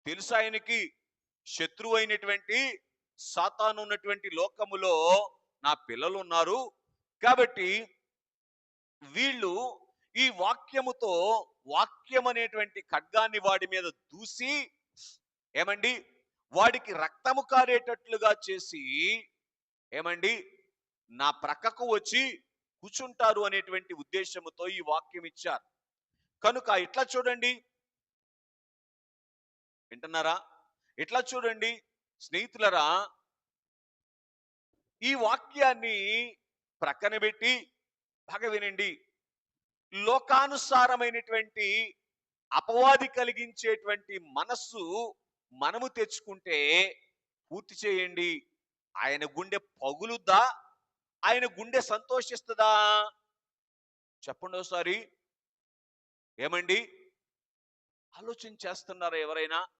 తెలుసు ఆయనకి శత్రువు అయినటువంటి సాతాను ఉన్నటువంటి లోకములో నా పిల్లలు ఉన్నారు. కాబట్టి వీళ్ళు ఈ వాక్యముతో, వాక్యం అనేటువంటి ఖడ్గాన్ని వాడి మీద దూసి ఏమండి వాడికి రక్తము కారేటట్లుగా చేసి ఏమండి నా ప్రక్కకు వచ్చి కూర్చుంటారు అనేటువంటి ఉద్దేశముతో ఈ వాక్యం ఇచ్చారు. కనుక ఇట్లా చూడండి, వింటున్నారా? ఇట్లా చూడండి స్నేహితులరా, ఈ వాక్యాన్ని ప్రక్కన పెట్టి బాగా వినండి. లోకానుసారమైనటువంటి అపవాది కలిగించేటువంటి మనస్సు మనము తెచ్చుకుంటే పూర్తి చేయండి. ఆయన గుండె పగులుద్దా? ఆయన గుండె సంతోషిస్తుందా? చెప్పండి ఒకసారి. ఏమండి? ఆలోచన చేస్తున్నారా ఎవరైనా?